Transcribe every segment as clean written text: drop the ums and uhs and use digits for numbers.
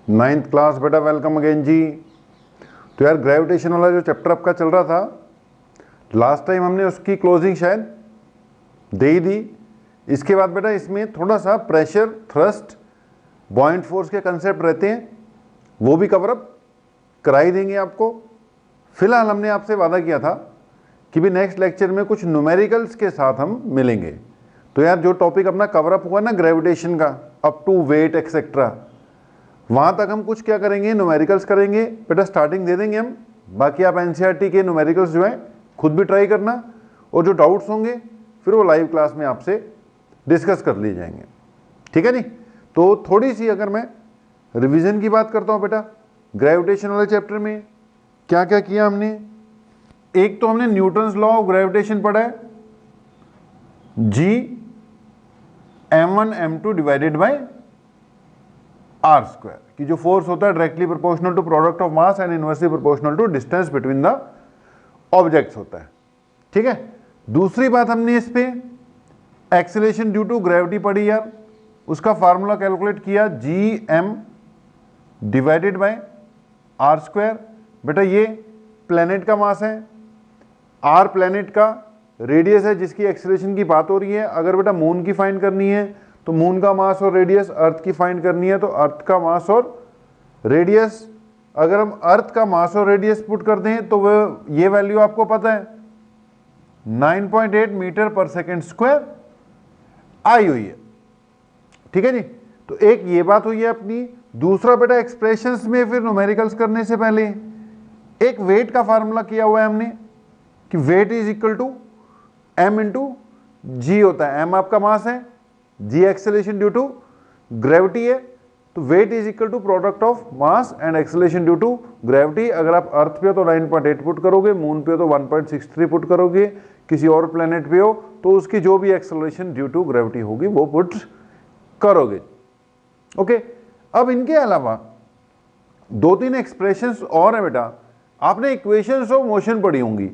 Ninth class बेटा, welcome again जी। तो यार ग्रेविटेशन वाला जो चैप्टर आपका चल रहा था, लास्ट टाइम हमने उसकी क्लोजिंग शायद दे ही दी। इसके बाद बेटा इसमें थोड़ा सा प्रेशर, थ्रस्ट, बॉयंट फोर्स के कंसेप्ट रहते हैं, वो भी कवर अप करा ही देंगे आपको। फिलहाल हमने आपसे वादा किया था कि भी नेक्स्ट लेक्चर में कुछ न्यूमेरिकल्स के साथ हम मिलेंगे। तो यार जो टॉपिक अपना कवर अप हुआ ना ग्रेविटेशन का, अप टू वेट एक्सेट्रा, वहाँ तक हम कुछ क्या करेंगे, न्यूमेरिकल्स करेंगे। बेटा स्टार्टिंग दे देंगे हम, बाकी आप एनसीईआरटी के न्यूमेरिकल्स जो हैं खुद भी ट्राई करना, और जो डाउट्स होंगे फिर वो लाइव क्लास में आपसे डिस्कस कर लिए जाएंगे, ठीक है नहीं। तो थोड़ी सी अगर मैं रिवीजन की बात करता हूँ बेटा, ग्रेविटेशन वाले चैप्टर में क्या क्या किया हमने। एक तो हमने न्यूटन्स लॉ ऑफ ग्रेविटेशन पढ़ा है, G m1 m2 divided by r square, कि जो फोर्स होता है directly proportional to product of mass and inversely proportional to distance between the objects होता है, ठीक है। दूसरी बात हमने इस पे एक्सीलरेशन ड्यू टू ग्रेविटी पढ़ी यार, उसका फार्मूला कैलकुलेट किया, Gm divided by r square. बेटा ये प्लेनेट का मास है, आर प्लेनेट का रेडियस है जिसकी एक्सीलरेशन की बात हो रही है। अगर बेटा मून की फाइंड करनी है तो मून का मास और रेडियस, अर्थ की फाइंड करनी है तो अर्थ का मास और रेडियस। अगर हम अर्थ का मास और रेडियस पुट कर दें तो वह ये वैल्यू आपको पता है 9.8 मीटर पर सेकेंड स्क्वायर आई हुई है, ठीक है जी। तो एक ये बात हुई है अपनी। दूसरा बेटा एक्सप्रेशंस में फिर न्यूमेरिकल्स करने से पहले एक वेट का फार्मूला किया हुआ है हमने कि weight is equal to m into g होता है। m आपका मास है, g acceleration due to gravity है, तो weight is equal to product of mass and acceleration due to gravity. अगर आप अर्थ पे हो तो 9.8 पुट करोगे, मून पे हो तो 1.63 पुट करोगे, किसी और प्लेनेट पे हो तो उसकी जो भी एक्सेलरेशन ड्यू टू ग्रेविटी होगी वो पुट करोगे, ओके। अब इनके अलावा दो तीन एक्सप्रेशंस और है बेटा। आपने इक्वेशंस ऑफ मोशन पढ़ी होंगी,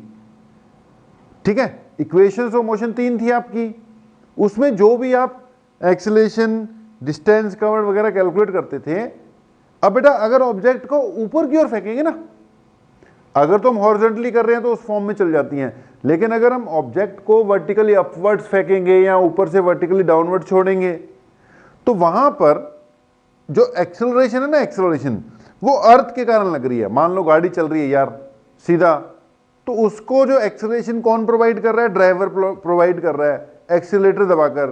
ठीक है। इक्वेशंस ऑफ मोशन 3 थी आपकी, उसमें जो भी आप एक्सेलरेशन, डिस्टेंस कवर्ड वगैरह कैलकुलेट करते थे। अब बेटा अगर ऑब्जेक्ट को ऊपर की ओर फेंकेंगे ना, अगर तो हम हॉरिजॉन्टली कर रहे हैं तो उस फॉर्म में चल जाती हैं, लेकिन अगर हम ऑब्जेक्ट को वर्टिकली अपवर्ड्स फेंकेंगे या ऊपर से वर्टिकली डाउनवर्ड छोड़ेंगे तो वहां पर जो एक्सेलरेशन है ना, एक्सेलरेशन वो अर्थ के कारण लग रही है। मान लो गाड़ी चल रही है यार सीधा, तो उसको जो एक्सेलरेशन कौन प्रोवाइड कर रहा है, ड्राइवर प्रोवाइड कर रहा है एक्सीलरेटर दबाकर।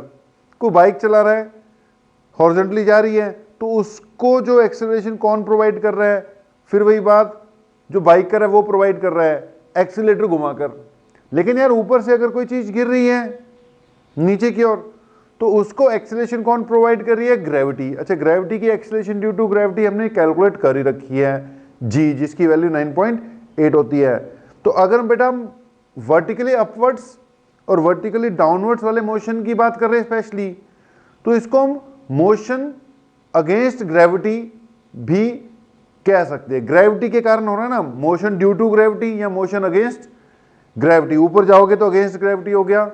कोई बाइक चला रहा है, हॉरिजॉन्टली जा रही है, तो उसको जो एक्सेलरेशन कौन प्रोवाइड कर रहा है, फिर वही बात जो बाइक कर रहा है वो प्रोवाइड कर रहा है एक्सीलरेटर घुमाकर। लेकिन यार ऊपर से अगर कोई चीज गिर रही है नीचे की ओर तो उसको एक्सेलरेशन कौन प्रोवाइड कर रही है, ग्रेविटी। अच्छा, ग्रेविटी की एक्सेलरेशन ड्यू टू ग्रेविटी हमने कैलकुलेट कर ही रखी है, जी, जिसकी वैल्यू 9.8 होती है। तो अगर बेटा हम वर्टिकली अपवर्ड्स और वर्टिकली डाउनवर्ड्स वाले मोशन की बात कर रहे हैं स्पेशली, तो इसको हम मोशन अगेंस्ट ग्रेविटी भी कह सकते हैं। ग्रेविटी के कारण हो रहा है ना, मोशन ड्यू टू ग्रेविटी या मोशन अगेंस्ट ग्रेविटी। ऊपर जाओगे तो अगेंस्ट ग्रेविटी हो गया।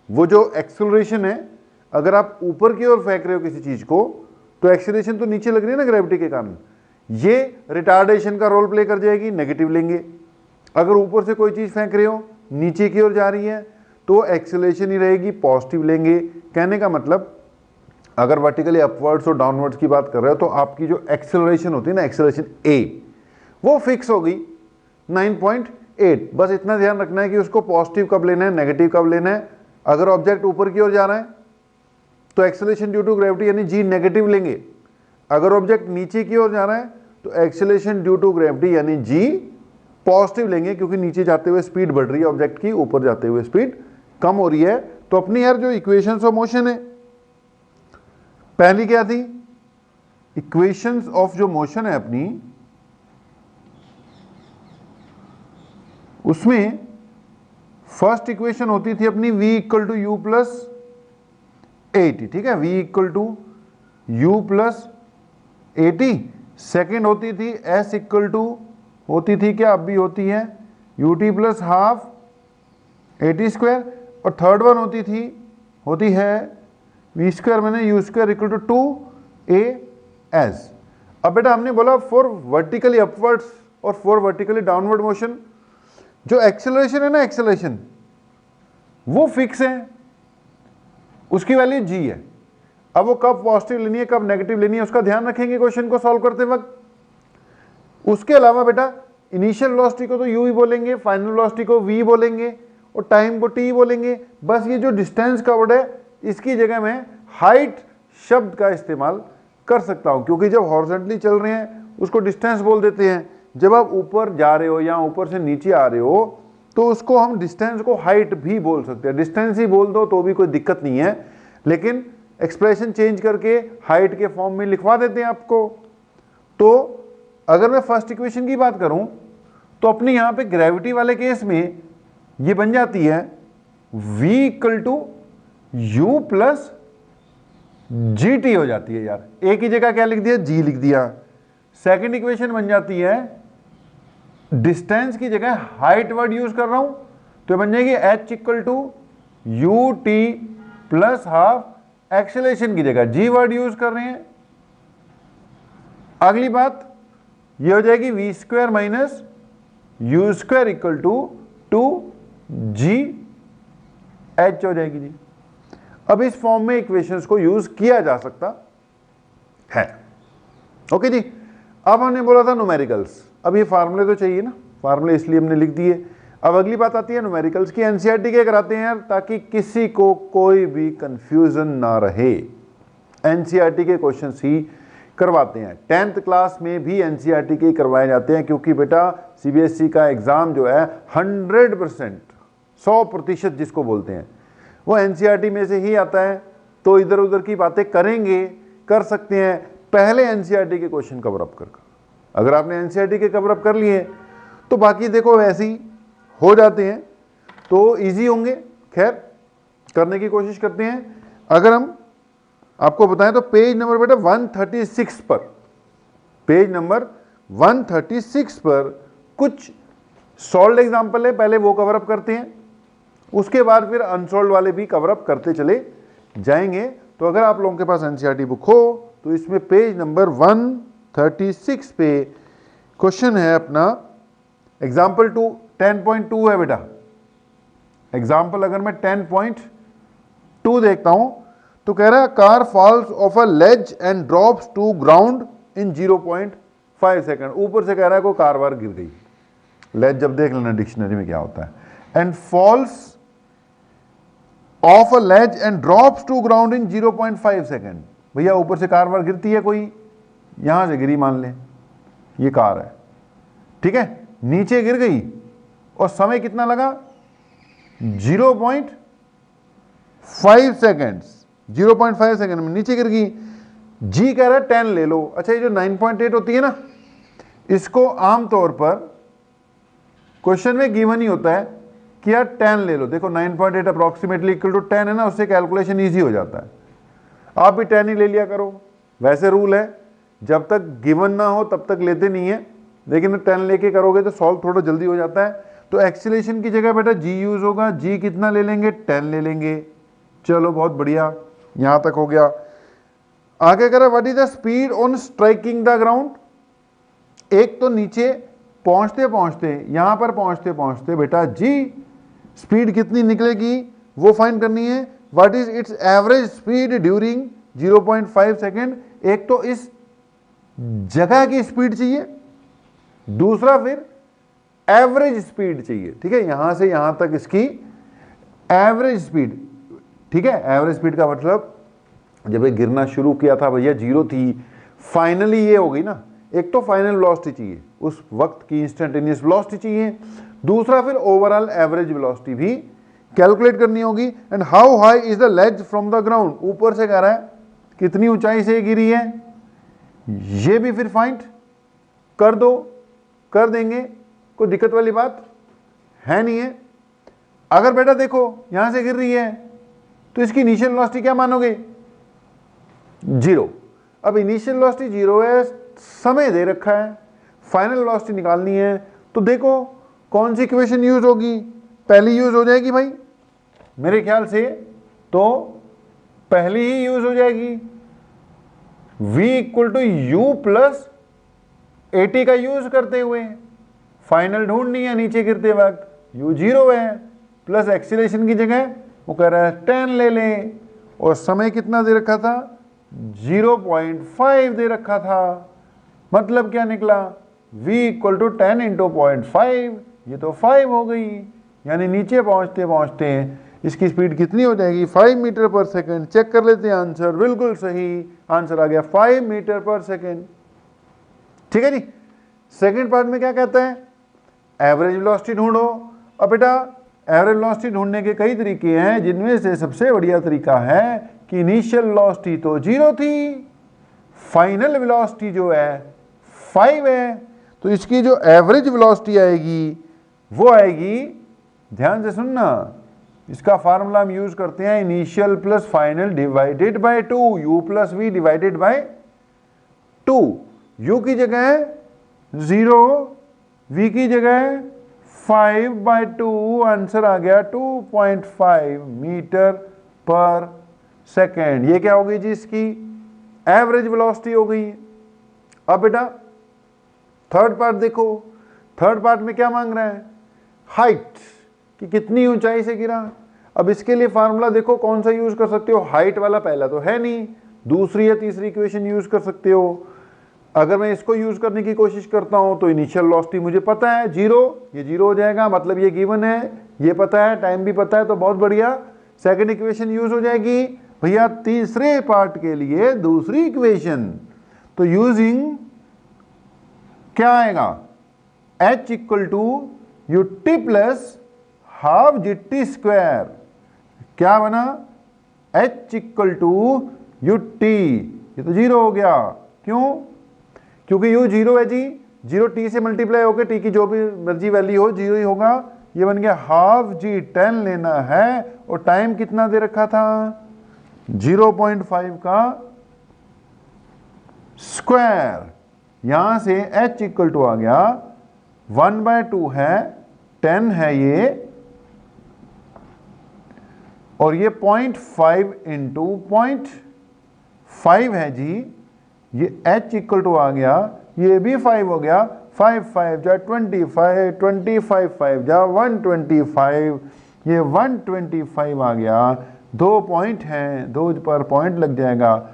वो जो एक्सेलरेशन है, अगर आप ऊपर की ओर फेंक रहे हो किसी चीज को तो एक्सेलरेशन तो नीचे लग रही है ना ग्रेविटी के कारण, ये रिटार्डेशन का रोल प्ले कर जाएगी, नेगेटिव लेंगे। अगर ऊपर से कोई चीज फेंक रहे हो नीचे की ओर जा रही है तो एक्सेलरेशन ही रहेगी, पॉजिटिव लेंगे। कहने का मतलब अगर वर्टिकली अपवर्ड्स और डाउनवर्ड्स की बात कर रहे हो तो आपकी जो एक्सेलरेशन होती है ना, एक्सेलरेशन ए, वो फिक्स होगी 9.8। बस इतना ध्यान रखना है कि उसको पॉजिटिव कब लेना है, नेगेटिव कब लेना है। अगर ऑब्जेक्ट ऊपर की ओर जा रहा है तो एक्सेलरेशन ड्यू टू ग्रेविटी यानी जी नेगेटिव लेंगे। अगर ऑब्जेक्ट नीचे की ओर जा रहा है तो एक्सेलरेशन ड्यू टू ग्रेविटी यानी जी पॉजिटिव लेंगे, क्योंकि नीचे जाते हुए स्पीड बढ़ रही है ऑब्जेक्ट की, ऊपर जाते हुए स्पीड कम हो रही है। तो अपनी यार जो इक्वेशंस ऑफ मोशन है, पहली क्या थी, इक्वेशंस ऑफ जो मोशन है अपनी, उसमें फर्स्ट इक्वेशन होती थी अपनी v equal to u plus at, ठीक है, v equal to u plus at. Second होती थी s इक्वल टू, होती थी क्या, अब भी होती है, u t plus half at square. और थर्ड वन होती है वी स्क्वायर मैंने u square equal to 2 a s। अब बेटा हमने बोला फॉर वर्टिकली अपवर्ड्स और फॉर वर्टिकली डाउनवर्ड मोशन जो एक्सेलरेशन है ना, एक्सेलरेशन वो फिक्स है, उसकी वैल्यू g है। अब वो कब पॉजिटिव लेनी है कब नेगेटिव लेनी है उसका ध्यान रखेंगे क्वेश्चन को सॉल्व करते वक्त। उसके अलावा बेटा इनिशियल वेलोसिटी को तो u ही बोलेंगे, फाइनल वेलोसिटी को v बोलेंगे और टाइम को t बोलेंगे। बस ये जो डिस्टेंस कवर्ड है इसकी जगह में हाइट शब्द का इस्तेमाल कर सकता हूं, क्योंकि जब हॉरिजॉन्टली चल रहे हैं उसको डिस्टेंस बोल देते हैं, जब आप ऊपर जा रहे हो या ऊपर से नीचे आ रहे हो तो उसको हम डिस्टेंस को हाइट भी बोल सकते हैं। डिस्टेंस ही बोल दो तो भी कोई दिक्कत नहीं है, लेकिन एक्सप्रेशन चेंज करके हाइट के फॉर्म में लिखवा देते हैं आपको। तो अगर मैं फर्स्ट इक्वेशन की बात करूं तो अपने यहां पे ग्रेविटी वाले केस में ये बन जाती है v equal to u plus g t हो जाती है यार। ए की जगह क्या लिख दिया, g लिख दिया। सेकंड इक्वेशन बन जाती है डिस्टेंस की जगह हाइट वर्ड यूज कर रहा हूं तो बन जाएगी h equal to u t plus half, acceleration की जगह g वर्ड यूज कर रहे हैं। अगली बात ये हो जाएगी v square minus u square equal to 2g h हो जाएगी जी। अब इस फॉर्म में इक्वेशंस को यूज किया जा सकता है। ओके जी, अब हमने बोला था न्यूमेरिकल्स, अब ये फार्मूले तो चाहिए ना, फार्मूले इसलिए हमने लिख दिए। अब अगली बात आती है न्यूमेरिकल्स की। एनसीईआरटी के कराते हैं यार ताकि किसी को कोई भी कंफ्यूजन ना रहे, एनसीईआरटी के क्वेश्चंस ही करवाते हैं। 10th क्लास में भी एनसीईआरटी के करवाए जाते हैं, क्योंकि बेटा सीबीएसई का एग्जाम जो है 100% 100% जिसको बोलते हैं वो एनसीईआरटी में से ही आता है। तो इधर उधर की बातें करेंगे, कर सकते हैं, पहले एनसीईआरटी के क्वेश्चन कवर अप कर। अगर आपने एनसीईआरटी के कवर अप कर लिए तो बाकी देखो वैसे ही हो जाते हैं, तो इजी होंगे। खैर करने की कोशिश करते हैं। अगर हम आपको बताएं तो पेज नंबर बेटा 136 पर, पेज नंबर 136 पर कुछ सॉल्व्ड एग्जाम्पल है, पहले वो कवर अप करते हैं, उसके बाद फिर अनसॉल्व्ड वाले भी कवर अप करते चले जाएंगे। तो अगर आप लोगों के पास एनसीईआरटी बुक हो तो इसमें पेज नंबर 136 पे क्वेश्चन है अपना एग्जाम्पल 2 10.2 है बेटा। एग्जाम्पल अगर मैं 10.2 देखता हूं तो कह रहा है car falls off a ledge and drops to ground in 0.5 second. ऊपर से कह रहा है कोई कार वार गिर गई, लेज जब देख लेना डिक्शनरी में क्या होता है, and falls off a ledge and drops to ground in 0.5 second. भैया ऊपर से कार वार गिरती है, कोई यहां से गिरी, मान लें ये कार है, ठीक है, नीचे गिर गई और समय कितना लगा 0.5 सेकंड्स, 0.5 सेकंड में नीचे गिर गई। जी कह रहा है 10 ले लो। अच्छा ये जो 9.8 होती है ना, इसको आमतौर पर क्वेश्चन में गिवन ही होता है कि यार 10 ले लो। देखो 9.8 अप्रोक्सीमेटली इक्वल टू 10 है ना, उससे कैलकुलेशन ईजी हो जाता है। आप भी 10 ही ले लिया करो, वैसे रूल है जब तक गिवन ना हो तब तक लेते नहीं है, लेकिन 10 लेके करोगे तो सॉल्व थोड़ा जल्दी हो जाता है। तो एक्सीलरेशन की जगह बेटा जी यूज होगा, जी कितना ले लेंगे 10 ले लेंगे। चलो बहुत बढ़िया, यहां तक हो गया। आगे कह रहा है what is the speed on striking the ground. एक तो नीचे पहुंचते पहुंचते, यहां पर पहुंचते पहुंचते बेटा जी स्पीड कितनी निकलेगी वो फाइंड करनी है। What is it's average speed during 0.5 second. एक तो इस जगह की स्पीड चाहिए, दूसरा फिर एवरेज स्पीड चाहिए, ठीक है, यहां से यहां तक इसकी एवरेज स्पीड, ठीक है। एवरेज स्पीड का मतलब जब ये गिरना शुरू किया था भैया 0 थी, फाइनली ये हो गई ना। एक तो फाइनल वेलोसिटी चाहिए, उस वक्त की इंस्टेंटेनियस वेलोसिटी चाहिए, दूसरा फिर ओवरऑल एवरेज वेलोसिटी भी कैलकुलेट करनी होगी। And how high is the ledge from the ground. ऊपर से कह रहा है कितनी ऊंचाई से गिरी है, ये भी फिर फाइंड कर दो, कर देंगे, कोई दिक्कत वाली बात है नहीं है। अगर बेटा देखो यहां से गिर रही है तो इसकी इनिशियल वेलोसिटी क्या मानोगे 0। अब इनिशियल वेलोसिटी 0 है, समय दे रखा है, फाइनल वेलोसिटी निकालनी है, तो देखो कौन सी इक्वेशन यूज होगी, पहली यूज हो जाएगी भाई मेरे ख्याल से, तो पहली ही यूज हो जाएगी v equal to u plus 80 का यूज करते हुए फाइनल ढूंढनी है नीचे गिरते वक्त, u 0 है, प्लस एक्सीलरेशन की जगह वो कह रहा है 10 ले लें, और समय कितना दे रखा था 0.5 दे रखा था। मतलब क्या निकला v इक्वल टू 10 इंटू 0.5, ये तो 5 हो गई। यानी नीचे पहुंचते पहुंचते इसकी स्पीड कितनी हो जाएगी 5 मीटर पर सेकंड। चेक कर लेते हैं आंसर, बिल्कुल सही आंसर आ गया 5 मीटर पर सेकंड। ठीक है जी। सेकंड पार्ट में क्या कहता है, एवरेज वेलोसिटी ढूंढो। अब बेटा एवरेज वेलोसिटी ढूंढने के कई तरीके हैं, जिनमें से सबसे बढ़िया तरीका है कि इनिशियल वेलोसिटी तो 0 थी, फाइनल वेलोसिटी जो है 5 है, तो इसकी जो एवरेज वेलोसिटी आएगी वो आएगी, ध्यान से सुनना, इसका फार्मूला हम यूज करते हैं initial plus final divided by 2, u plus v divided by 2। u की जगह 0, v की जगह 5/2, आंसर आ गया 2.5 मीटर पर सेकेंड। ये क्या हो गई जी, इसकी एवरेज वेलोसिटी हो गई। अब बेटा थर्ड पार्ट देखो, थर्ड पार्ट में क्या मांग रहा है, हाइट कि कितनी ऊंचाई से गिरा। अब इसके लिए फार्मूला देखो कौन सा यूज कर सकते हो, हाइट वाला पहला तो है नहीं, दूसरी या तीसरी इक्वेशन यूज कर सकते हो। अगर मैं इसको यूज करने की कोशिश करता हूं तो इनिशियल वेलोसिटी मुझे पता है 0, ये 0 हो जाएगा, मतलब ये गिवन है, ये पता है, टाइम भी पता है, तो बहुत बढ़िया। सेकंड इक्वेशन यूज हो जाएगी भैया। तीसरे पार्ट के लिए दूसरी इक्वेशन, तो यूजिंग क्या आएगा, h equal to u t plus half g t square. क्या बना, h equal to u t, ये तो 0 हो गया, क्यों, क्योंकि u 0 है जी, 0 t से मल्टीप्लाई होकर t की जो भी मर्जी वैल्यू हो 0 ही होगा। ये बन गया हाफ जी 10 लेना है, और टाइम कितना दे रखा था 0.5 का स्क्वायर। यहां से h इक्वल टू आ गया 1/2 है, 10 है ये, और ये 0.5 इंटू 0.5 है जी। ये h इक्वल टू आ गया, ये भी 5 हो गया, 5 5 जा 25, 25 5 जा 125, ये 125 आ गया। 2 पॉइंट हैं, 2 पर पॉइंट लग जाएगा।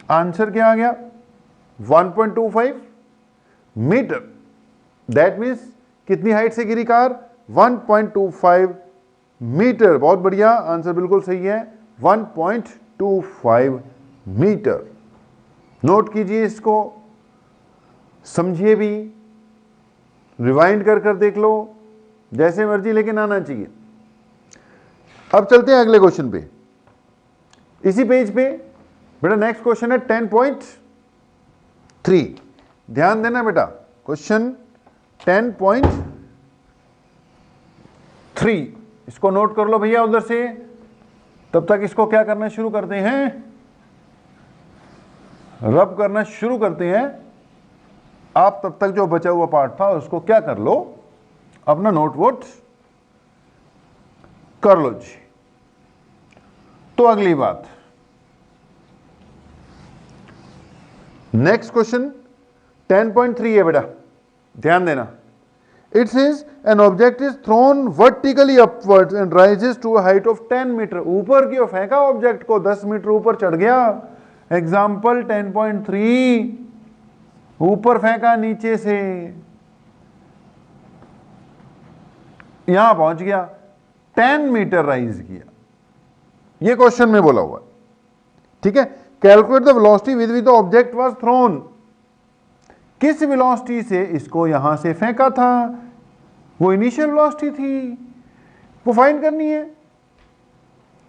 आंसर क्या आ गया 1.25 मीटर। दैट मीन्स कितनी हाइट से गिरी कार, 1.25 मीटर। बहुत बढ़िया, आंसर बिल्कुल सही है, 1.25 मीटर। नोट कीजिए इसको, समझिए भी, रिवाइंड कर कर देख लो, जैसे मर्जी लेकिन आना चाहिए। अब चलते हैं अगले क्वेश्चन पे, इसी पेज पे बेटा। नेक्स्ट क्वेश्चन है 10.3। ध्यान देना बेटा, क्वेश्चन 10.3, इसको नोट कर लो भैया उधर से। तब तक इसको क्या करना शुरू करते हैं, रब करना शुरू करते हैं। आप तब तक जो बचा हुआ पार्ट था उसको क्या कर लो, अपना नोट वोट कर लो जी। तो अगली बात, नेक्स्ट क्वेश्चन 10.3 है बेटा, ध्यान देना। It says an object is thrown vertically upwards and rises to a height of 10 metre. ऊपर की ओर फेंका ऑब्जेक्ट को, 10 मीटर ऊपर चढ़ गया। एग्जाम्पल 10.3, ऊपर फेंका नीचे से, यहां पहुंच गया, 10 मीटर राइज किया। ये क्वेश्चन में बोला हुआ है, ठीक है। Calculate the velocity with which the object was throne. किस वेलोसिटी से इसको यहां से फेंका था, वो इनिशियल वेलोसिटी थी, वो फाइंड करनी है,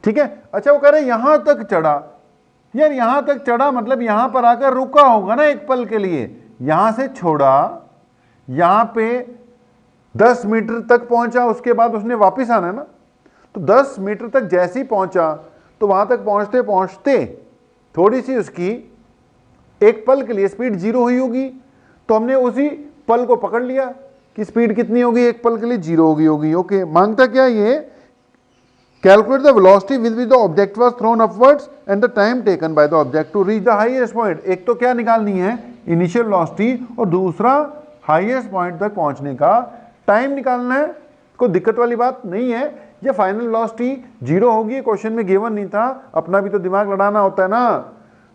ठीक है। अच्छा, वो कह रहे यहां तक चढ़ा। यार यहां तक चढ़ा मतलब यहां पर आकर रुका होगा ना एक पल के लिए। यहां से छोड़ा, यहां पे 10 मीटर तक पहुंचा, उसके बाद उसने वापस आना है ना। तो 10 मीटर तक जैसे ही पहुंचा तो वहां तक पहुंचते पहुंचते थोड़ी सी उसकी एक पल के लिए स्पीड 0 हुई होगी। तो हमने उसी पल को पकड़ लिया कि स्पीड कितनी होगी एक पल के लिए, 0 होगी। ओके, मांगता क्या ये calculate the velocity with which the object was thrown upwards and the time taken by the object to reach the highest point. एक तो क्या निकालनी है, इनिशियल वेलोसिटी, और दूसरा हाईएस्ट पॉइंट तक पहुंचने का टाइम निकालना है। कोई दिक्कत वाली बात नहीं है। ये फाइनल वेलोसिटी 0 होगी, क्वेश्चन में गिवन नहीं था, अपना भी तो दिमाग लड़ाना होता है ना।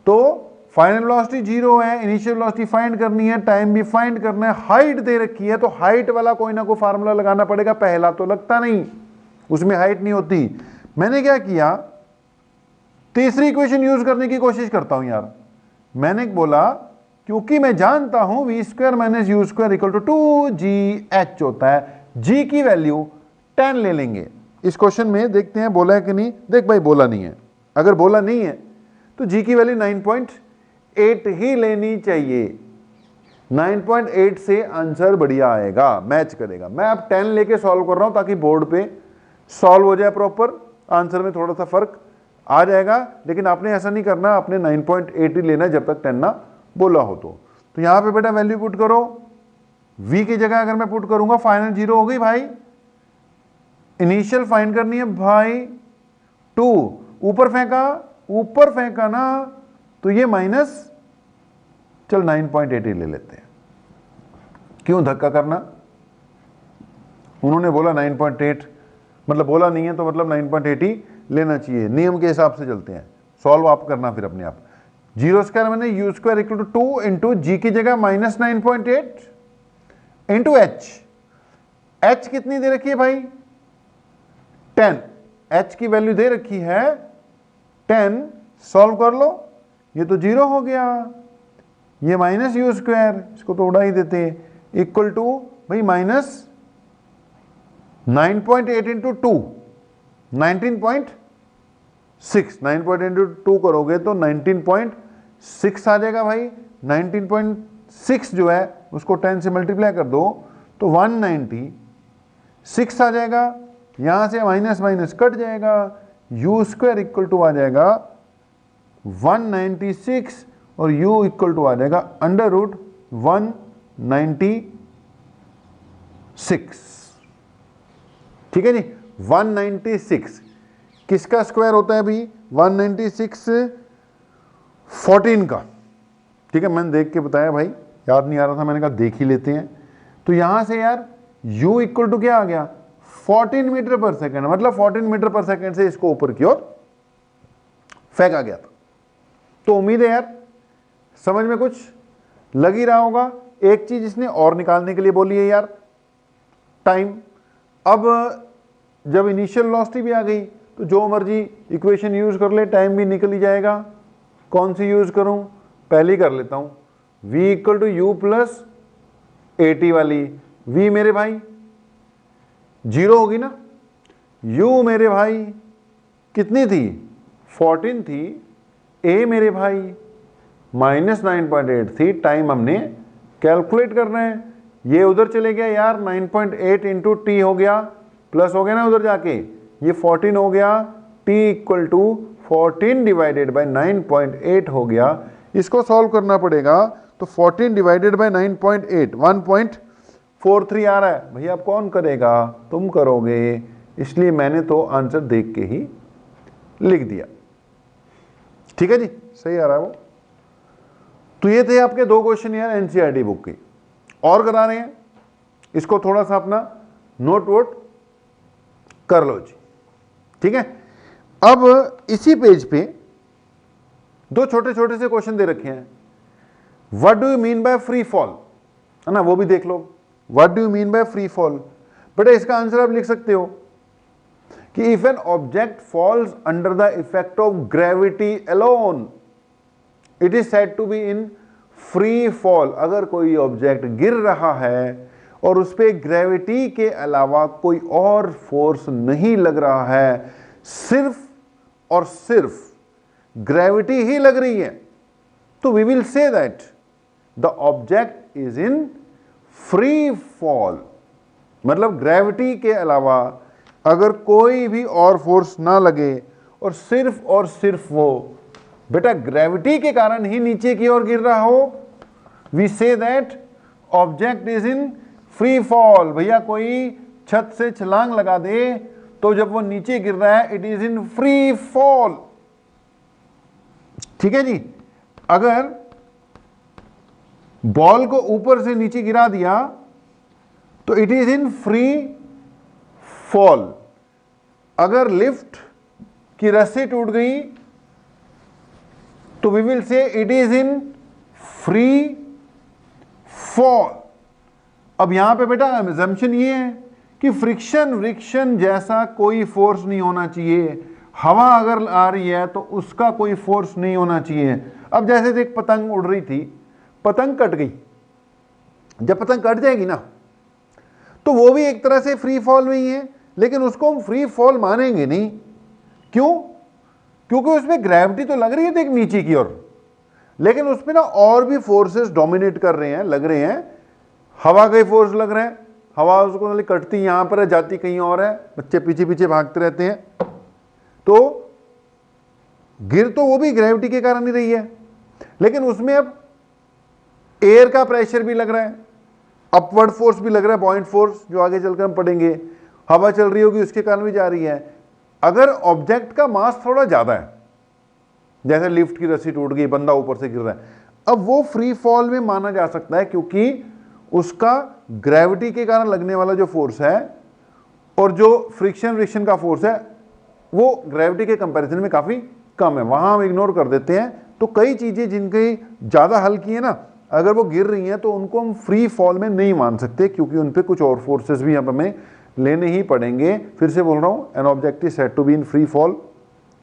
तो फाइनल वेलोसिटी 0 है, इनिशियल वेलोसिटी फाइंड करनी है, टाइम भी फाइंड करना है, हाइट दे रखी है, तो हाइट वाला कोई ना कोई फार्मूला लगाना पड़ेगा। पहला तो लगता नहीं, उसमें हाइट नहीं होती। मैंने क्या किया, तीसरी इक्वेशन यूज करने की कोशिश करता हूं यार। मैंने बोला क्योंकि मैं जानता हूं v square minus u square equal to 2gh होता है, g की वैल्यू 10 ले लेंगे। इस क्वेश्चन में देखते हैं बोला है कि नहीं। देख भाई बोला नहीं है, अगर बोला नहीं है तो g की वैल्यू 9.8 ही लेनी चाहिए। 9.8 से आंसर बढ़िया आएगा, मैच करेगा। मैं अब 10 लेके सॉल्व कर रहा हूं ताकि बोर्ड पे सॉल्व हो जाए प्रॉपर, आंसर में थोड़ा सा फर्क आ जाएगा। लेकिन आपने ऐसा नहीं करना, आपने 9.8 ही लेना जब तक 10 ना बोला हो। तो यहां पे बेटा वैल्यू पुट करो, v की जगह अगर मैं पुट करूंगा फाइनल 0 हो गई भाई। इनिशियल फाइंड करनी है भाई 2, ऊपर फेंका ना, तो ये माइनस, चल 9.8 ही ले लेते हैं, क्यों धक्का करना। उन्होंने बोला 9.8, मतलब बोला नहीं है तो मतलब 9.8 ही लेना चाहिए, नियम के हिसाब से चलते हैं। सॉल्व आप करना फिर अपने आप। 0 स्क्वायर मैंने u square equal to 2 into g की जगह माइनस 9.8 इंटू एच। एच कितनी दे रखी है भाई, 10। एच की वैल्यू दे रखी है 10, सॉल्व कर लो, ये तो 0 हो गया। ये माइनस यू स्क्वायर, इसको तो उड़ा ही देते, इक्वल टू भाई माइनस 9.8 इंटू 2 19.6। 9.8 इंटू 2 करोगे तो 19.6 आ जाएगा भाई। 19.6 जो है उसको 10 से मल्टीप्लाई कर दो तो 196 आ जाएगा। यहां से माइनस माइनस कट जाएगा, यू स्क्वायर इक्वल टू आ जाएगा 196 और u इक्वल टू आ जाएगा अंडर रूट 196। ठीक है जी, 196 किसका स्क्वायर होता है अभी, 196 14 का। ठीक है, मैंने देख के बताया भाई, याद नहीं आ रहा था, मैंने कहा देख ही लेते हैं। तो यहां से यार u इक्वल टू क्या आ गया, 14 मीटर पर सेकेंड, मतलब 14 मीटर पर सेकेंड से इसको ऊपर की ओर फेंका गया था। तो उम्मीद है यार समझ में कुछ लग ही रहा होगा। एक चीज इसने और निकालने के लिए बोली है यार, टाइम। अब जब इनिशियल वेलोसिटी भी आ गई तो जो मर्जी इक्वेशन यूज कर ले, टाइम भी निकल ही जाएगा। कौन सी यूज करूं, पहली कर लेता हूं, v equal to u plus 80 वाली। v मेरे भाई 0 होगी ना, u मेरे भाई कितनी थी, 14 थी, a मेरे भाई माइनस 9.8 थी। टाइम हमने कैलकुलेट करना है, ये उधर चले गया यार, 9.8 इंटू टी हो गया, प्लस हो गया ना उधर जाके, ये 14 हो गया, t equal to 14 divided by 9.8 हो गया। इसको सॉल्व करना पड़ेगा, तो 14 डिवाइडेड बाई 9.8 1.43 आ रहा है। भैया अब कौन करेगा, तुम करोगे, इसलिए मैंने तो आंसर देख के ही लिख दिया। ठीक है जी, सही आ रहा है वो। तो ये थे आपके 2 क्वेश्चन यार एनसीईआरटी बुक की, और करा रहे हैं, इसको थोड़ा सा अपना नोट वोट कर लो जी। ठीक है, अब इसी पेज पे 2 छोटे छोटे से क्वेश्चन दे रखे हैं। What do you mean by free fall, है ना, वो भी देख लो। What do you mean by free fall, बेटा इसका आंसर आप लिख सकते हो कि if an object falls under the effect of gravity alone it is said to be in free fall. अगर कोई ऑब्जेक्ट गिर रहा है और उस पर ग्रेविटी के अलावा कोई और फोर्स नहीं लग रहा है, सिर्फ और सिर्फ ग्रेविटी ही लग रही है, तो we will say that the object is in free fall. मतलब ग्रेविटी के अलावा अगर कोई भी और फोर्स ना लगे और सिर्फ वो बेटा ग्रेविटी के कारण ही नीचे की ओर गिर रहा हो, we say that object is in free fall. भैया कोई छत से छलांग लगा दे तो जब वो नीचे गिर रहा है it is in free fall. ठीक है जी, अगर बॉल को ऊपर से नीचे गिरा दिया तो it is in free fall. अगर लिफ्ट की रस्सी टूट गई तो we will say it is in free fall. अब यहां पे बेटा असम्पशन ये है कि फ्रिक्शन जैसा कोई फोर्स नहीं होना चाहिए। हवा अगर आ रही है तो उसका कोई फोर्स नहीं होना चाहिए। अब जैसे देख, पतंग उड़ रही थी, पतंग कट गई। जब पतंग कट जाएगी ना तो वो भी एक तरह से फ्री फॉल में ही है, लेकिन उसको हम फ्री फॉल मानेंगे नहीं। क्यों? क्योंकि उसमें ग्रेविटी तो लग रही है देख नीचे की ओर, लेकिन उसमें ना और भी फोर्सेस डोमिनेट कर रहे हैं, लग रहे हैं। हवा का ही फोर्स लग रहा है, हवा उसको कटती यहां पर है, जाती कहीं और है, बच्चे पीछे पीछे भागते रहते हैं। तो गिर तो वो भी ग्रेविटी के कारण ही रही है, लेकिन उसमें अब एयर का प्रेशर भी लग रहा है, अपवर्ड फोर्स भी लग रहा है, बॉइंट फोर्स जो आगे चलकर हम पढ़ेंगे। हवा चल रही होगी उसके कारण भी जा रही है। अगर ऑब्जेक्ट का मास थोड़ा ज्यादा है, जैसे लिफ्ट की रस्सी टूट गई, बंदा ऊपर से गिर रहा है, अब वो फ्री फॉल में माना जा सकता है, क्योंकि उसका ग्रेविटी के कारण लगने वाला जो फोर्स है और जो फ्रिक्शन का फोर्स है वो ग्रेविटी के कंपैरिजन में काफी कम है। वहां हम इग्नोर कर देते हैं। तो कई चीजें जिनकी ज्यादा हल की है ना, अगर वो गिर रही हैं तो उनको हम फ्री फॉल में नहीं मान सकते, क्योंकि उन पे कुछ और फोर्सेस भी हमें लेने ही पड़ेंगे। फिर से बोल रहा हूं, an object is said to be in free fall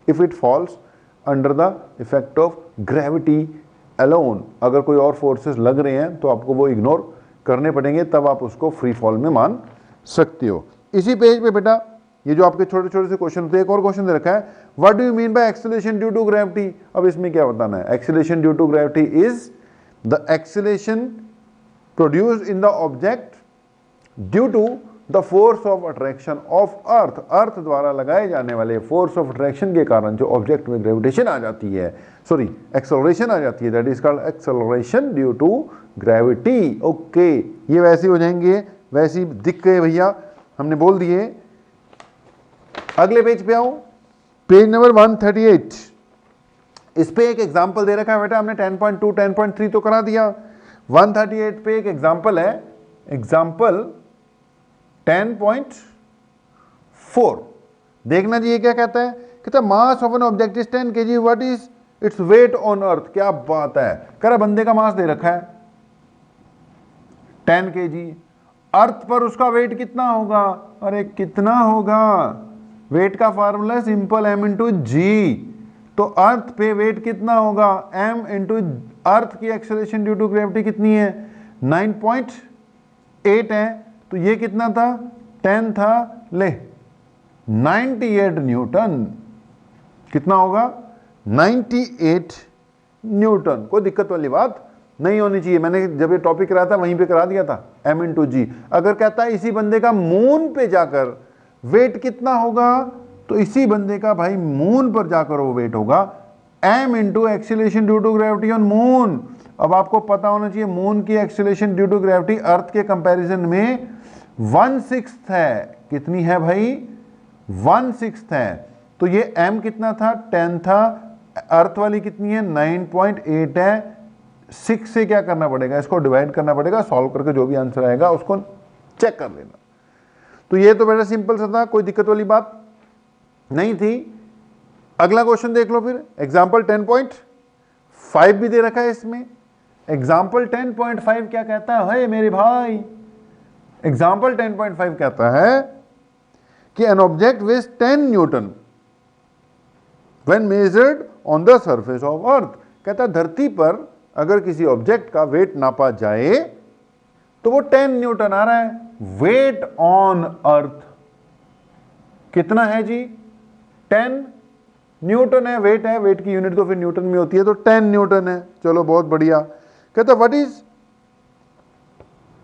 if it falls under the effect of gravity alone. अगर कोई और फोर्सेस लग रहे हैं तो आपको वो इग्नोर करने पड़ेंगे, तब आप उसको फ्री फॉल में मान सकते हो। इसी पेज पे बेटा ये जो आपके छोटे छोटे से क्वेश्चन थे, एक और क्वेश्चन दे रखा है, what do you mean by acceleration due to gravity. अब इसमें क्या बताना है? Acceleration due to gravity is the acceleration produced in the object due to the force of attraction of earth. Earth द्वारा लगाए जाने वाले फोर्स ऑफ अट्रैक्शन के कारण जो ऑब्जेक्ट में ग्रेविटेशन आ जाती है, सॉरी एक्सेलरेशन आ जाती है, that is called acceleration due to gravity. Okay, ये वैसे हो जाएंगे, वैसे दिख गए भैया, हमने बोल दिए। अगले पेज पे आओ, पेज नंबर 138। इस पे एक एग्जांपल दे रखा है बेटा, हमने 10.2 10.3 तो करा दिया। 138 पे एक एग्जांपल है, एग्जांपल 10.4। देखना जी ये क्या कहता है, कहता है mass of N object is 10 kg, what is its weight on earth. क्या बात है, कह रहा बंदे का मास दे रखा है 10 kg, अर्थ पर उसका वेट कितना होगा। अरे कितना होगा, वेट का फार्मूला सिंपल, m इंटू जी। तो अर्थ पे वेट कितना होगा, m इंटू अर्थ की एक्सेलरेशन ड्यू टू ग्रेविटी कितनी है, 9.8 है, तो ये कितना था, 10 था, ले 98 न्यूटन। कितना होगा, 98 न्यूटन। कोई दिक्कत वाली बात नहीं होनी चाहिए। मैंने जब ये टॉपिक कराया था वहीं पे करा दिया था, m इंटू जी। अगर कहता है इसी बंदे का मून पे जाकर वेट कितना होगा, तो इसी बंदे का भाई मून पर जाकर वो वेट होगा m into acceleration due to gravity on moon. अब आपको पता होना चाहिए मून की acceleration due to gravity earth के कंपैरिजन में 1/6 है। कितनी है भाई, 1/6 है। तो ये m कितना था, 10 था, अर्थ वाली कितनी है, 9.8 है। 6 से क्या करना पड़ेगा, इसको डिवाइड करना पड़ेगा, सॉल्व करके जो भी आंसर आएगा उसको चेक कर लेना। तो ये तो बेटा सिंपल सा था, कोई दिक्कत वाली बात नहीं थी। अगला क्वेश्चन देख लो फिर, एग्जाम्पल 10.5 भी दे रखा है इसमें। एग्जाम्पल 10.5 क्या कहता है मेरे भाई, एग्जाम्पल 10.5 कहता है कि an object weighs 10 newton when measured on the surface of earth. कहता है धरती पर अगर किसी ऑब्जेक्ट का वेट नापा जाए तो वो 10 न्यूटन आ रहा है। वेट ऑन अर्थ कितना है जी, 10 न्यूटन है, वेट है, वेट की यूनिट तो फिर न्यूटन में होती है, तो 10 न्यूटन है। चलो बहुत बढ़िया। कहता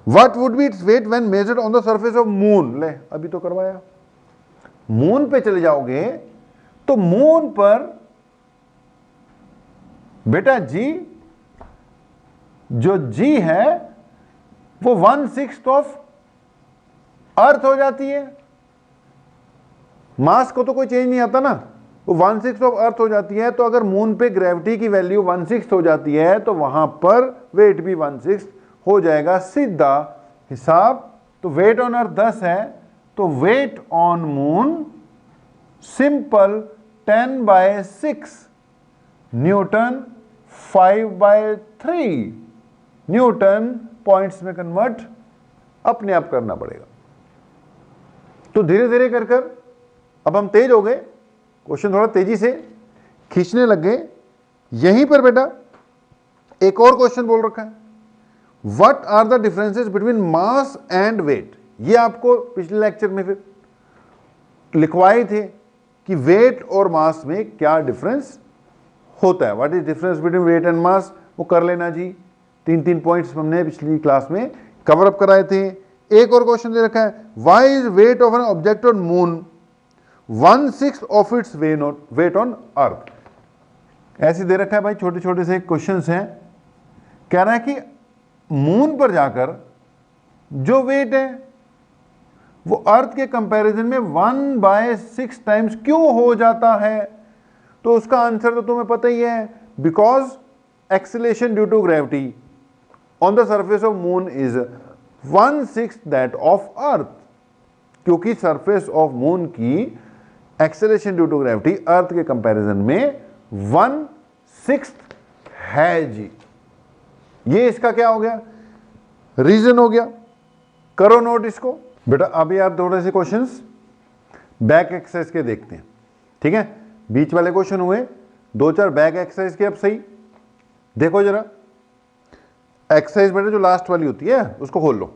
what would be its weight when measured on the surface of moon. ले अभी तो करवाया, मून पे चले जाओगे तो मून पर बेटा जी, जो जी है वो 1/6 ऑफ अर्थ हो जाती है। मास को तो कोई चेंज नहीं आता ना, वो 1/6 ऑफ अर्थ हो जाती है। तो अगर मून पे ग्रेविटी की वैल्यू 1/6 हो जाती है तो वहां पर वेट भी 1/6 हो जाएगा, सीधा हिसाब। तो वेट ऑन अर्थ 10 है, तो weight on moon simple 10/6 newton 5/3 newton, points में कन्वर्ट अपने आप करना पड़ेगा। तो धीरे धीरे कर कर अब हम तेज हो गए, क्वेश्चन थोड़ा तेजी से खींचने लग गए। यहीं पर बेटा एक और क्वेश्चन बोल रखा है, what are the differences between mass and weight. ये आपको पिछले लेक्चर में फिर लिखवाए थे कि वेट और मास में क्या डिफरेंस होता है, what is difference between weight and mass, वो कर लेना जी। 3 पॉइंट्स हमने पिछली क्लास में कवर अप कराए थे। एक और क्वेश्चन दे रखा है, why is weight of an object on moon 1/6 of its weight on earth. ऐसे दे रखा है भाई, छोटे छोटे से क्वेश्चन हैं। कह रहा है कि मून पर जाकर जो वेट है वो अर्थ के कंपैरिजन में 1/6 टाइम्स क्यों हो जाता है। तो उसका आंसर तो तुम्हें पता ही है, because acceleration due to gravity on the surface of moon is 1/6 that of earth. क्योंकि सरफेस ऑफ मून की acceleration due to gravity earth के कंपैरिजन में 1/6 है जी। ये इसका क्या हो गया, रीजन हो गया। करो नोट इसको बेटा। अब यार थोड़े से क्वेश्चंस बैक एक्सरसाइज के देखते हैं, ठीक है। बीच वाले क्वेश्चन हुए 2-4 बैक एक्सरसाइज के। अब सही देखो जरा, एक्सरसाइज बेटा जो लास्ट वाली होती है उसको खोल लो,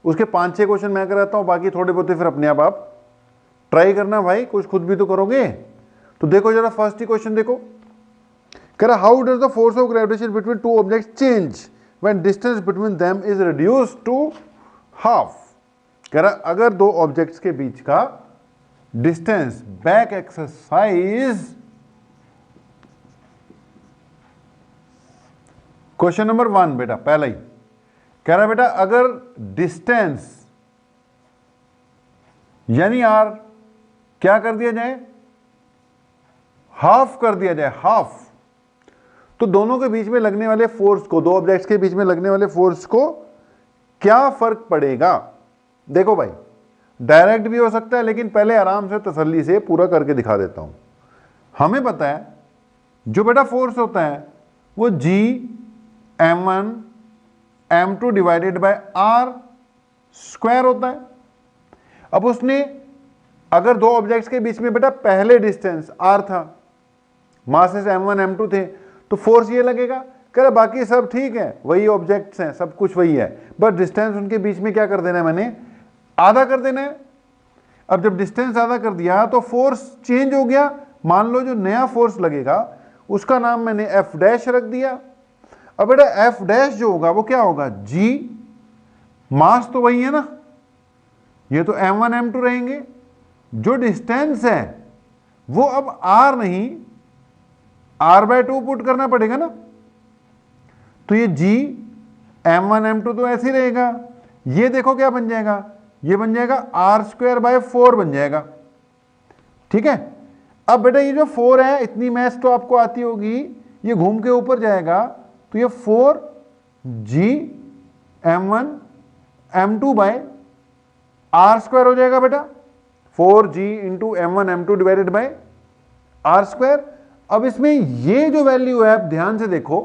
उसके 5-6 क्वेश्चन मैं कराता हूं, बाकी थोड़े बहुत फिर अपने आप ट्राई करना भाई, कुछ खुद भी तो करोगे। तो देखो जरा फर्स्ट ही क्वेश्चन देखो, कह रहा how does the force of gravitation between two objects change when distance between them is reduced to half. कह रहा अगर दो ऑब्जेक्ट्स के बीच का distance, back exercise question number 1 बेटा, पहला ही कह रहा बेटा अगर डिस्टेंस यानी आर क्या कर दिया जाए, हाफ कर दिया जाए, हाफ। तो दोनों के बीच में लगने वाले फोर्स को, दो ऑब्जेक्ट्स के बीच में लगने वाले फोर्स को क्या फर्क पड़ेगा। देखो भाई डायरेक्ट भी हो सकता है, लेकिन पहले आराम से तसल्ली से पूरा करके दिखा देता हूं। हमें पता है जो बेटा फोर्स होता है वो G(m1 m2) divided bye r square होता है। अब उसने अगर दो ऑब्जेक्ट्स के बीच में बेटा पहले डिस्टेंस r था, मासेस m1 m2 थे, तो फोर्स ये लगेगा। कह रहा बाकी सब ठीक है, वही ऑब्जेक्ट्स हैं, सब कुछ वही है, बट डिस्टेंस उनके बीच में क्या कर देना है, मैंने आधा कर देना है। अब जब डिस्टेंस आधा कर दिया तो फोर्स चेंज हो गया। मान लो जो नया फोर्स लगेगा उसका नाम मैंने एफ डैश रख दिया। अब बेटा एफ डैश जो होगा वो क्या होगा, जी, मास तो वही है ना, ये तो m1 m2 रहेंगे। जो डिस्टेंस है वो अब r नहीं r/2 पुट करना पड़ेगा ना, तो ये g m1 m2 तो ऐसे ही रहेगा। ये देखो क्या बन जाएगा, ये बन जाएगा r²/4 बन जाएगा, ठीक है। अब बेटा ये जो 4 है, इतनी मैथ्स तो आपको आती होगी, ये घूम के ऊपर जाएगा तो ये 4g m1 m2 r² हो जाएगा बेटा, 4g into m1 m2 divided bye r²। अब इसमें ये जो वैल्यू है, आप ध्यान से देखो,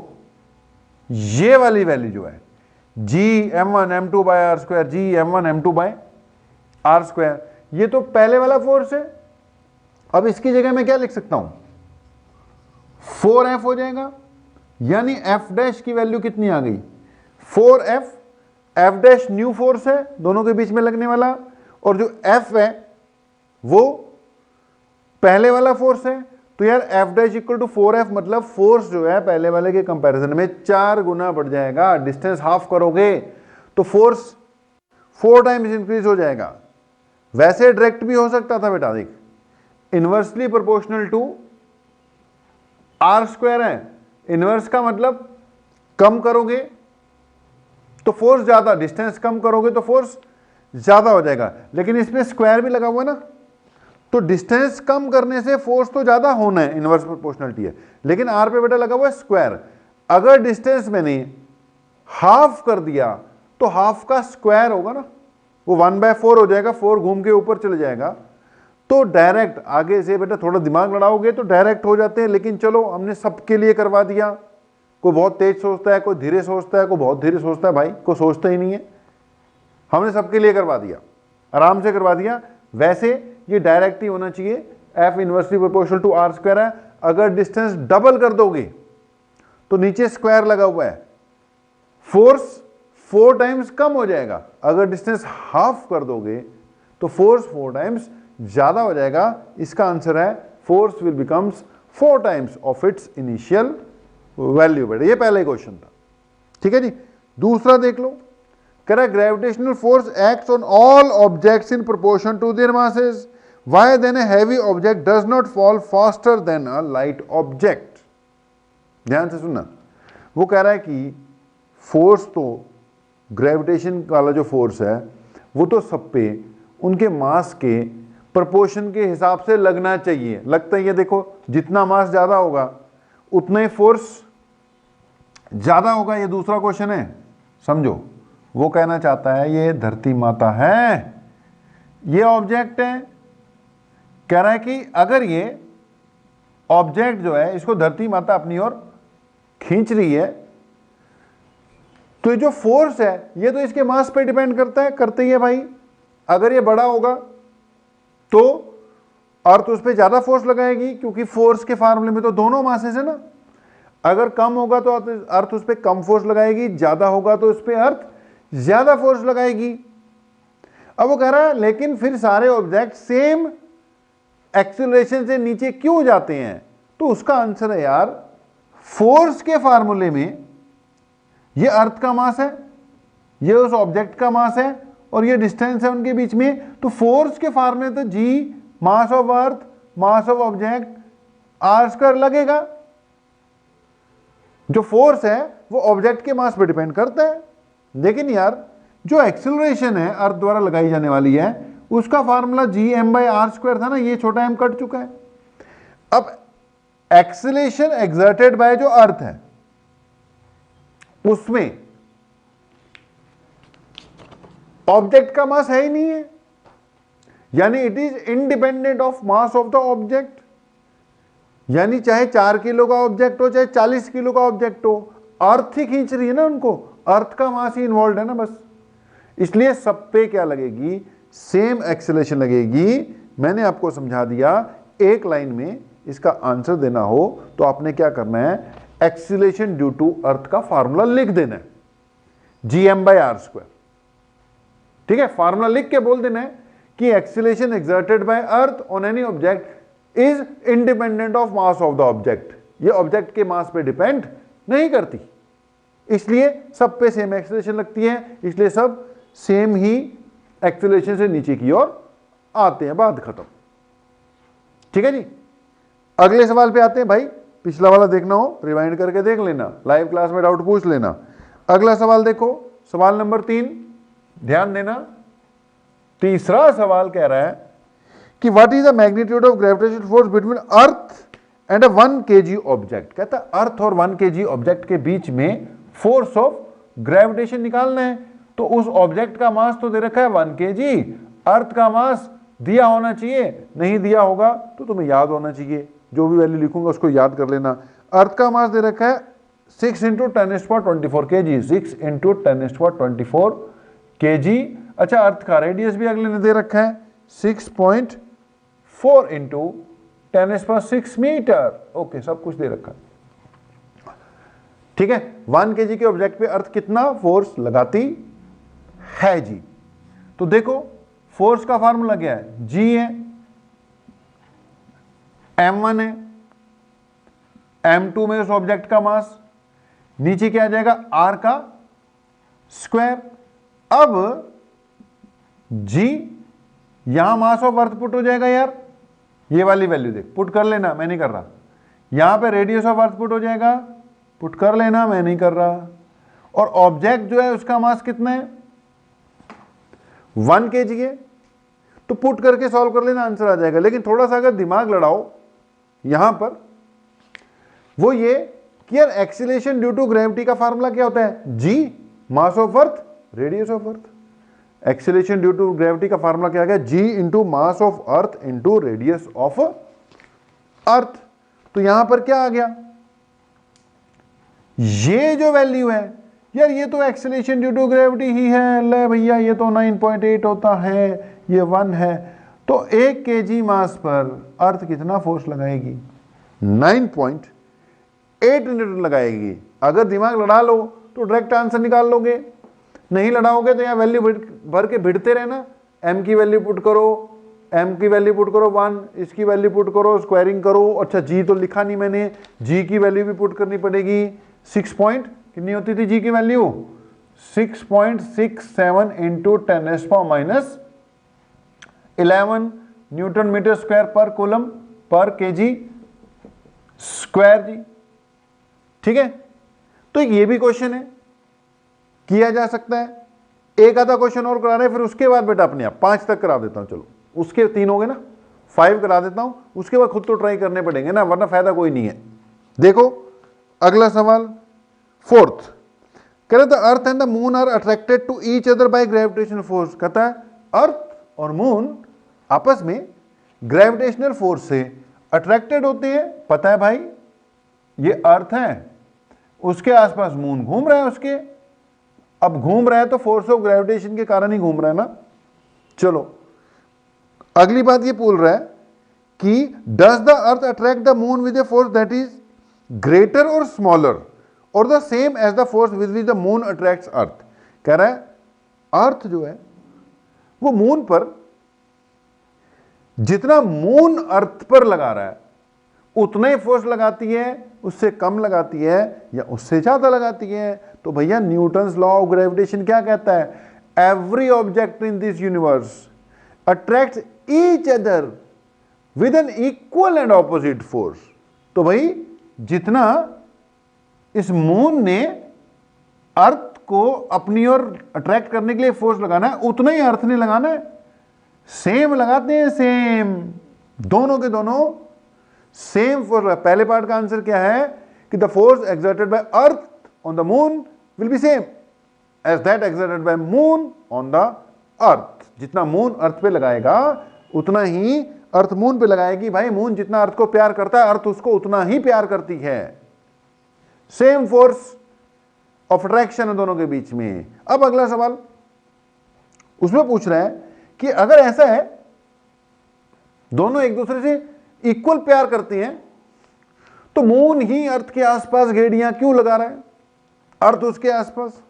ये वाली वैल्यू जो है g m1 m2 r², g m1 m2 r², ये तो पहले वाला फोर्स है। अब इसकी जगह मैं क्या लिख सकता हूं, 4f हो जाएगा, यानी f डैश की वैल्यू कितनी आ गई, 4f। f dash new force है दोनों के बीच में लगने वाला, और जो f है वो पहले वाला फोर्स है। तो यार f dash equal to 4f, मतलब फोर्स जो है पहले वाले के कंपैरिजन में 4 गुना बढ़ जाएगा। डिस्टेंस हाफ करोगे तो फोर्स 4 टाइम्स इंक्रीज हो जाएगा। वैसे डायरेक्ट भी हो सकता था बेटा, देख इनवर्सली प्रोपोर्शनल टू r² है। इनवर्स का मतलब कम करोगे तो फोर्स ज्यादा, डिस्टेंस कम करोगे तो फोर्स ज्यादा हो जाएगा, लेकिन इसमें स्क्वायर भी लगा हुआ है ना, तो डिस्टेंस कम करने से फोर्स तो ज्यादा होना है, इनवर्स प्रोपोर्शनलिटी है, लेकिन आर पे बेटा लगा हुआ है स्क्वायर। अगर डिस्टेंस मैंने हाफ कर दिया तो हाफ का स्क्वायर होगा ना, वो 1/4 हो जाएगा, 4 घूम के ऊपर चले जाएगा। तो डायरेक्ट आगे से बेटा थोड़ा दिमाग लड़ाओगे तो डायरेक्ट हो जाते हैं, लेकिन चलो हमने सबके लिए करवा दिया। कोई बहुत तेज सोचता है, कोई धीरे सोचता है, कोई बहुत धीरे सोचता है, भाई कोई सोचता ही नहीं है। हमने सबके लिए करवा दिया, आराम से करवा दिया। वैसे ये डायरेक्ट ही होना चाहिए, F inversely proportional to r square है। अगर डिस्टेंस डबल कर दोगे तो नीचे स्क्वायर लगा हुआ है, फोर्स 4 टाइम्स कम हो जाएगा। अगर डिस्टेंस हाफ कर दोगे तो फोर्स 4 टाइम्स ज्यादा हो जाएगा। इसका आंसर है force will becomes 4 times of its initial value. बेटा ये पहला क्वेश्चन था, ठीक है जी। दूसरा देख लो, कह रहा है gravitational force acts on all objects in proportion to their masses, why then a heavy object does not fall faster than a light object. ध्यान से सुनना, वो कह रहा है कि फोर्स तो ग्रेविटेशन वाला जो फोर्स है वो तो सब पे उनके मास के प्रोपोर्शन के हिसाब से लगना चाहिए। लगता ही है, देखो जितना मास ज्यादा होगा उतना ही फोर्स ज्यादा होगा। ये दूसरा क्वेश्चन है, समझो। वो कहना चाहता है ये धरती माता है, ये ऑब्जेक्ट है। कह रहा है कि अगर ये ऑब्जेक्ट जो है इसको धरती माता अपनी ओर खींच रही है तो ये जो फोर्स है ये तो इसके मास पे डिपेंड करता है, करते ही है भाई। अगर ये बड़ा होगा तो अर्थ उस पर ज्यादा फोर्स लगाएगी, क्योंकि फोर्स के फार्मूले में तो दोनों मासेस है ना। अगर कम होगा तो अर्थ उस पर कम फोर्स लगाएगी, ज्यादा होगा तो उस पर अर्थ ज्यादा फोर्स लगाएगी। अब वो कह रहा है लेकिन फिर सारे ऑब्जेक्ट सेम एक्सीलरेशन से नीचे क्यों जाते हैं? तो उसका आंसर है यार, फोर्स के फार्मूले में ये अर्थ का मास है, ये उस ऑब्जेक्ट का मास है और ये डिस्टेंस है उनके बीच में। तो फोर्स के फार्मूले तो G mass of earth mass of object r square लगेगा। जो फोर्स है वो ऑब्जेक्ट के मास पे डिपेंड करता है, लेकिन यार जो एक्सीलरेशन है अर्थ द्वारा लगाई जाने वाली है उसका formula G M by r square था ना, ये छोटा एम कट चुका है। अब एक्सीलरेशन एक्सर्टेड बाय जो अर्थ है उसमें ऑब्जेक्ट का मास है ही नहीं है, यानी it is independent of mass of the object. यानी चाहे 4 किलो का ऑब्जेक्ट हो चाहे 40 किलो का ऑब्जेक्ट हो, अर्थ ही खींच रही है ना उनको, अर्थ का मास ही इन्वॉल्व है ना बस। इसलिए सब पे क्या लगेगी, सेम एक्सेलरेशन लगेगी। मैंने आपको समझा दिया, एक लाइन में इसका आंसर देना हो तो आपने क्या करना है, एक्सीलरेशन ड्यू टू अर्थ का फार्मूला लिख देना है, G M by r square. ठीक है, फार्मूला लिख के बोल देना है कि acceleration exerted by earth on any object is independent of mass of the object. ये ऑब्जेक्ट के मास पे डिपेंड नहीं करती, इसलिए सब पे सेम एक्सीलरेशन लगती है, इसलिए सब सेम ही एक्सीलरेशन से नीचे की ओर आते हैं। बात खत्म। ठीक है जी, अगले सवाल पे आते हैं। भाई पिछला वाला देखना हो रिवाइंड करके देख लेना, लाइव क्लास में डाउट पूछ लेना। अगला सवाल देखो, सवाल नंबर 3, ध्यान देना। तीसरा सवाल कह रहा है कि what is the magnitude of gravitational force between earth and a 1 kg object. कहता है अर्थ और 1 kg ऑब्जेक्ट के बीच में फोर्स ऑफ ग्रेविटेशन निकालना है। तो उस ऑब्जेक्ट का मास तो दे रखा है 1 kg, अर्थ का मास दिया होना चाहिए, नहीं दिया होगा तो तुम्हें याद होना चाहिए, जो भी वैल्यू लिखूंगा उसको याद कर लेना। अर्थ का मास दे रखा है 6 × 10⁻24 kg, 6 × 10⁻24 kg। अच्छा, अर्थ का रेडियस भी अगले ने दे रखा है 6.4 × 10⁻6 मीटर। ओके, सब कुछ दे रखा है। ठीक है, 1 kg के ऑब्जेक्ट पे अर्थ कितना फोर्स लगाती है जी। तो देखो फोर्स का फार्मूला क्या है, जी है, m1 है, m2 में उस ऑब्जेक्ट का मास, नीचे क्या आ जाएगा r का स्क्वायर। अब g यहां मास ऑफ अर्थ पुट हो जाएगा यार, ये वाली वैल्यू देख, पुट कर लेना, मैं नहीं कर रहा। यहां पे रेडियस ऑफ अर्थ पुट हो जाएगा, पुट कर लेना, मैं नहीं कर रहा। और ऑब्जेक्ट जो है उसका मास कितना है, 1 kg है। तो पुट करके सॉल्व कर लेना, आंसर आ जाएगा। लेकिन थोड़ा सा अगर दिमाग लड़ाओ यहां पर, वो ये कि यार एक्सीलरेशन ड्यू टू ग्रेविटी का फार्मूला क्या होता है, G mass of earth radius of earth. Acceleration due to gravity का फार्मूला क्या आ गया, G into mass of earth into radius of earth. तो यहां पर क्या आ गया, ये जो वैल्यू है यार ये तो एक्सीलरेशन ड्यू टू ग्रेविटी ही है, ले भैया ये तो 9.8 होता है, ये 1 है। तो 1 kg मास पर अर्थ कितना फोर्स लगाएगी, 9.8 न्यूटन लगाएगी। अगर दिमाग लड़ा लो तो डायरेक्ट आंसर निकाल लोगे, नहीं लड़ाओगे तो यहाँ वैल्यू भर के भिड़ते रहना। m की वैल्यू पुट करो, m की वैल्यू पुट करो 1, इसकी वैल्यू पुट करो, स्क्वायरिंग करो। अच्छा g तो लिखा नहीं मैंने, g की वैल्यू भी पुट करनी पड़ेगी। 6 पॉइंट कितनी होती थी g की वैल्यू, 6.67 इंटू 10⁻11 newton metre square per coulomb per KG square जी। ठीक है, तो ये भी क्वेश्चन है, किया जा सकता है। एक आधा क्वेश्चन और करा रहे हैं, फिर उसके बाद बेटा अपने आप 5 तक करा देता हूं। चलो उसके 3 हो गए ना, 5 करा देता हूं, उसके बाद खुद तो ट्राई करने पड़ेंगे ना, वरना फायदा कोई नहीं है। देखो अगला सवाल 4th, कह रहा था earth and the moon are attracted to each other by gravitational force. कहता है अर्थ और मून आपस में ग्रेविटेशनल फोर्स से अट्रैक्टेड होते हैं। पता है भाई, ये अर्थ है, उसके आसपास मून घूम रहा है, उसके अब घूम रहा है तो फोर्स ऑफ ग्रेविटेशन के कारण ही घूम रहा है ना। चलो अगली बात ये पूछ रहा है कि does the earth attract the moon with a force that is greater or smaller or the same as the force with which the moon attracts earth. कह रहा है अर्थ जो है वो मून पर, जितना मून अर्थ पर लगा रहा है उतना ही फोर्स लगाती है, उससे कम लगाती है या उससे ज्यादा लगाती है। तो भैया न्यूटन्स लॉ ऑफ ग्रेविटेशन क्या कहता है, every object in this universe attracts each other with an equal and opposite force. तो भाई जितना इस मून ने अर्थ को अपनी ओर अट्रैक्ट करने के लिए फोर्स लगाना है, उतना ही अर्थ ने लगाना है। सेम लगाते हैं, सेम, दोनों के दोनों सेम फोर्स। पहले पार्ट का आंसर क्या है कि the force exerted by earth on the moon will be same as that exerted by moon on the earth. जितना मून अर्थ पे लगाएगा उतना ही अर्थ मून पे लगाएगी। भाई मून जितना अर्थ को प्यार करता है, अर्थ उसको उतना ही प्यार करती है। सेम फोर्स ऑफ अट्रैक्शन है दोनों के बीच में। अब अगला सवाल उसमें पूछ रहा है कि अगर ऐसा है दोनों एक दूसरे से इक्वल प्यार करती हैं तो मून ही अर्थ के आसपास गेड़ियां क्यों लगा रहा है, अर्थ उसके आसपास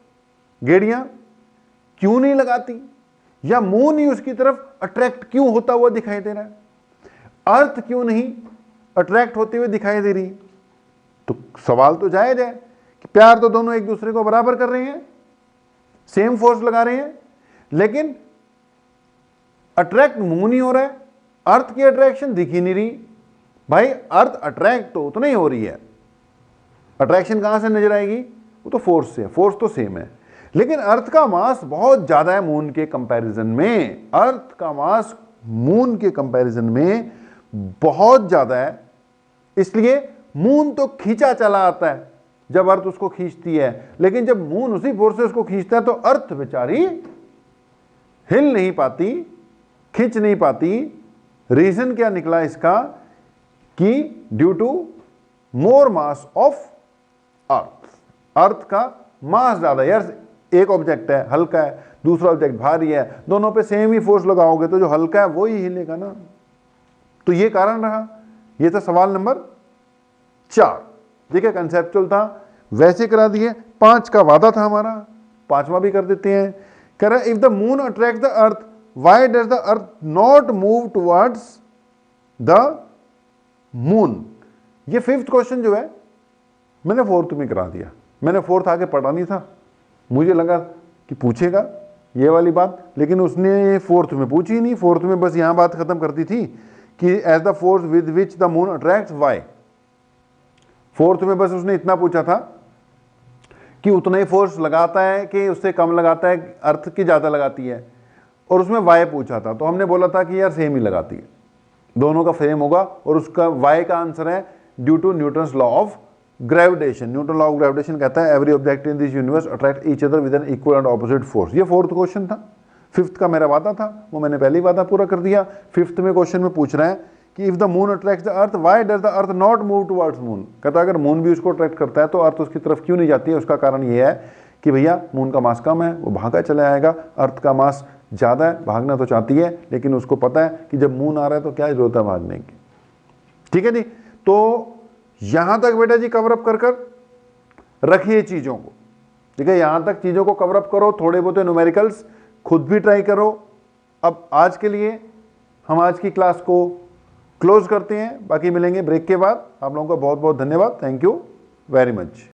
गेड़ियां क्यों नहीं लगाती, या मून ही उसकी तरफ अट्रैक्ट क्यों होता हुआ दिखाई दे रहा है, अर्थ क्यों नहीं अट्रैक्ट होते हुए दिखाई दे रही। तो सवाल तो जायज है कि प्यार तो दोनों एक दूसरे को बराबर कर रहे हैं, सेम फोर्स लगा रहे हैं, लेकिन अट्रैक्ट मून ही हो रहा है, अर्थ की अट्रैक्शन दिख ही नहीं रही। भाई अर्थ अट्रैक्ट तो उतना ही हो रही है, अट्रैक्शन कहां से नजर आएगी, वो तो फोर्स से, फोर्स तो सेम है, लेकिन अर्थ का मास बहुत ज्यादा है मून के कंपैरिजन में। अर्थ का मास मून के कंपैरिजन में बहुत ज्यादा है, इसलिए मून तो खींचा चला आता है जब अर्थ उसको खींचती है, लेकिन जब मून उसी फोर्स से उसको खींचता है तो अर्थ बेचारी हिल नहीं पाती, खींच नहीं पाती। रीजन क्या निकला इसका कि due to more mass of earth, earth का मास ज्यादा। यार एक ऑब्जेक्ट है हल्का है, दूसरा ऑब्जेक्ट भारी है, दोनों पे सेम ही फोर्स लगाओगे तो जो हल्का है वो ही हिलेगा ना। तो ये कारण रहा। ये था सवाल नंबर 4। देखिए कंसेप्चुअल था, वैसे करा दिए। 5 का वादा था हमारा, 5वां भी कर देते हैं। कह रहा है if the moon attract the earth why does the earth not move towards the moon. ये 5th क्वेश्चन जो है मैंने 4th में करा दिया। मैंने 4th आगे पढ़ा नहीं था, मुझे लगा कि पूछेगा ये वाली बात, लेकिन उसने 4th में पूछी ही नहीं। 4th में बस यहां बात खत्म करती थी कि as the force with which the moon attracts why. 4th में बस उसने इतना पूछा था कि उतना ही फोर्स लगाता है कि उससे कम लगाता है, अर्थ की ज्यादा लगाती है। और उसमें y पूछा था, तो हमने बोला था कि यार सेम ही लगाती है, दोनों का सेम होगा, और उसका y का आंसर है due to newton's law of gravitation. Newton law of gravitation कहता है every object in this universe attract each other with an equal and opposite force. ये फोर्थ क्वेश्चन था। फिफ्थ का मेरा वादा था, वो मैंने पहले ही वादा पूरा कर दिया। फिफ्थ में क्वेश्चन में पूछ रहे हैं कि if the moon attracts the earth why does the earth not move towards moon. कहता है अगर मून भी उसको अट्रैक्ट करता है तो अर्थ उसकी तरफ क्यों नहीं जाती है। उसका कारण ये है कि भैया मून का मास कम है, वो भागा चला आएगा, अर्थ का मास ज़्यादा है, भागना तो चाहती है, लेकिन उसको पता है कि जब मून आ रहा है तो क्या जरूरत है भागने की। ठीक है जी, तो यहां तक बेटा जी कवर अप कर रखिए चीज़ों को। ठीक है, यहां तक चीज़ों को कवर अप करो, थोड़े बहुत न्यूमेरिकल्स खुद भी ट्राई करो। अब आज के लिए हम आज की क्लास को क्लोज करते हैं, बाकी मिलेंगे ब्रेक के बाद। आप लोगों का बहुत बहुत धन्यवाद। Thank you very much.